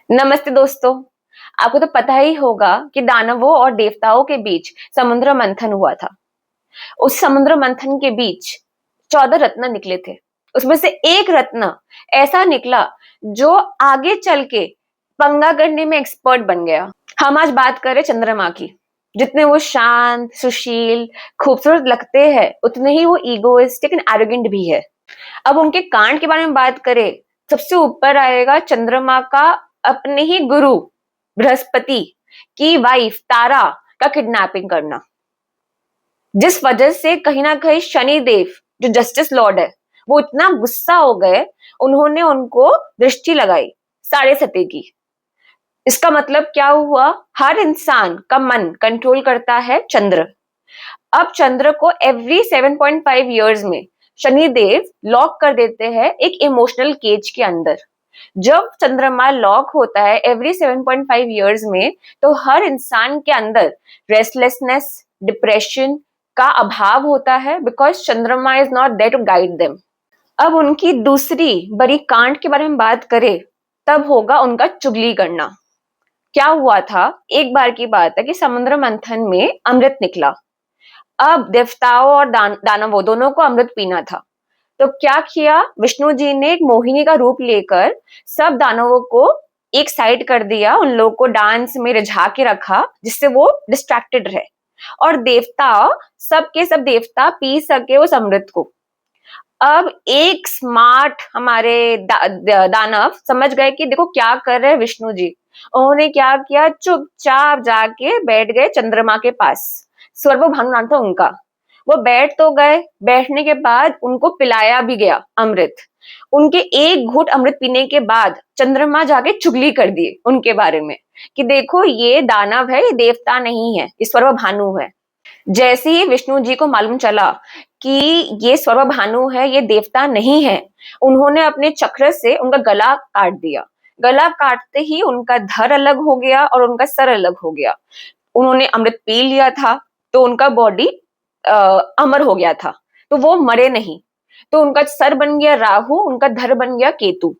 नमस्ते दोस्तों। आपको तो पता ही होगा कि दानवों और देवताओं के बीच समुद्र मंथन हुआ था। उस समुद्र मंथन के बीच 14 रत्न निकले थे। उसमें से एक रत्न ऐसा निकला जो आगे चल के पंगा करने में एक्सपर्ट बन गया। हम आज बात करें चंद्रमा की। जितने वो शांत, सुशील, खूबसूरत लगते हैं, उतने ही वो ईगोइस्टिक एंड एरोगेंट भी है। अब उनके कांड के बारे में बात करें, सबसे ऊपर आएगा चंद्रमा का अपने ही गुरु बृहस्पति की वाइफ तारा का किडनैपिंग करना, जिस वजह से कहीं ना कहीं शनि देव जो जस्टिस लॉर्ड है वो इतना गुस्सा हो गए, उन्होंने उनको दृष्टि लगाई साढ़े सती की। इसका मतलब क्या हुआ? हर इंसान का मन कंट्रोल करता है चंद्र। अब चंद्र को एवरी 7.5 इयर्स में शनिदेव लॉक कर देते हैं एक इमोशनल केज के अंदर। जब चंद्रमा लॉक होता है एवरी 7.5 इयर्स में, तो हर इंसान के अंदर रेस्टलेसनेस, डिप्रेशन का अभाव होता है, because Chandrama is not there to guide them. अब उनकी दूसरी बड़ी कांड के बारे में बात करें, तब होगा उनका चुगली करना। क्या हुआ था? एक बार की बात है कि समुद्र मंथन में अमृत निकला। अब देवताओं और दानवों दोनों को अमृत पीना था। तो क्या किया विष्णु जी ने? एक मोहिनी का रूप लेकर सब दानवों को एक साइड कर दिया, उन लोगों को डांस में रिझा के रखा जिससे वो डिस्ट्रैक्टेड रहे, और देवता, सबके सब देवता पी सके उस अमृत को। अब एक स्मार्ट हमारे दानव समझ गए कि देखो क्या कर रहे हैं विष्णु जी। उन्होंने क्या किया? चुपचाप जाके बैठ गए चंद्रमा के पास। सर्वभानु नाम था उनका। वो बैठ तो गए, बैठने के बाद उनको पिलाया भी गया अमृत। उनके एक घूंट अमृत पीने के बाद चंद्रमा जाके चुगली कर दिए उनके बारे में कि देखो ये दानव है, ये देवता नहीं है, ये सर्वभानु है। जैसे ही विष्णु जी को मालूम चला कि ये सर्वभानु है, ये देवता नहीं है, उन्होंने अपने चक्र से उनका गला काट दिया। गला काटते ही उनका धड़ अलग हो गया और उनका सर अलग हो गया। उन्होंने अमृत पी लिया था तो उनका बॉडी अमर हो गया था, तो वो मरे नहीं। तो उनका सर बन गया राहु, उनका धड़ बन गया केतु।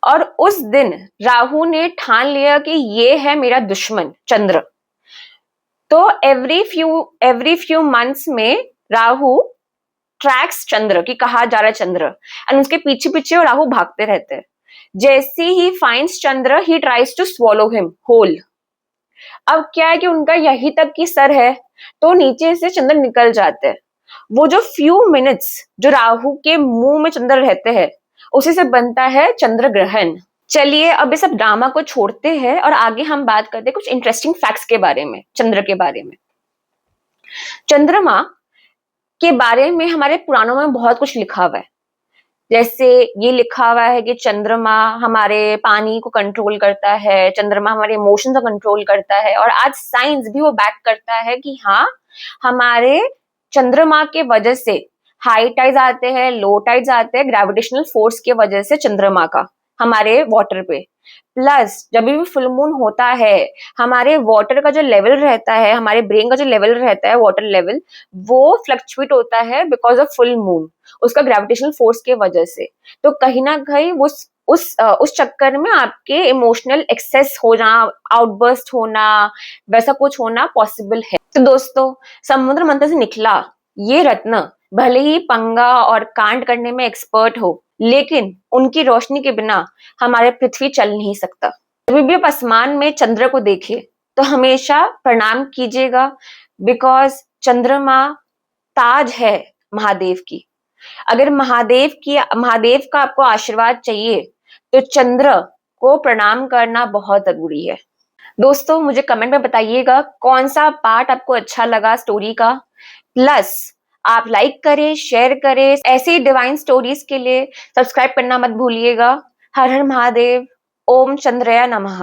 और उस दिन राहु ने ठान लिया कि ये है मेरा दुश्मन चंद्र। तो एवरी फ्यू मंथ्स में राहु ट्रैक्स चंद्र की, कहा जा रहा है चंद्र, एंड उसके पीछे पीछे वो राहु भागते रहते हैं। जैसे ही finds Chandra, he tries to swallow him whole. अब क्या है कि उनका यही तक की सर है, तो नीचे से चंद्र निकल जाते हैं। वो जो फ्यू मिनट्स जो राहु के मुंह में चंद्र रहते हैं, उसी से बनता है चंद्र ग्रहण। चलिए अब इस सब ड्रामा को छोड़ते हैं और आगे हम बात करते हैं कुछ इंटरेस्टिंग फैक्ट्स के बारे में, चंद्र के बारे में। चंद्रमा के बारे में हमारे पुराणों में बहुत कुछ लिखा हुआ है। जैसे ये लिखा हुआ है कि चंद्रमा हमारे पानी को कंट्रोल करता है, चंद्रमा हमारे इमोशंस को कंट्रोल करता है, और आज साइंस भी वो बैक करता है कि हाँ, हमारे चंद्रमा के वजह से हाई टाइड्स आते हैं, लो टाइड्स आते हैं, ग्रेविटेशनल फोर्स की वजह से चंद्रमा का हमारे वाटर पे। प्लस जब भी फुल मून होता है, हमारे वाटर का जो लेवल रहता है, हमारे ब्रेन का जो लेवल रहता है, वाटर लेवल, वो फ्लक्चुएट होता है बिकॉज ऑफ फुल मून, उसका ग्रेविटेशनल फोर्स के वजह से। तो कहीं ना कहीं उस चक्कर में आपके इमोशनल एक्सेस होना, आउटबर्स्ट होना, वैसा कुछ होना पॉसिबल है। तो दोस्तों, समुद्र मंथन से निकला ये रत्न भले ही पंगा और कांड करने में एक्सपर्ट हो, लेकिन उनकी रोशनी के बिना हमारे पृथ्वी चल नहीं सकता। कभी भी आप आसमान में चंद्र को देखे तो हमेशा प्रणाम कीजिएगा, बिकॉज चंद्रमा ताज है महादेव की। अगर महादेव का आपको आशीर्वाद चाहिए तो चंद्र को प्रणाम करना बहुत जरूरी है। दोस्तों, मुझे कमेंट में बताइएगा कौन सा पार्ट आपको अच्छा लगा स्टोरी का। प्लस आप लाइक करें, शेयर करें। ऐसे ही डिवाइन स्टोरीज के लिए सब्सक्राइब करना मत भूलिएगा। हर हर महादेव। ओम चंद्रया नमः।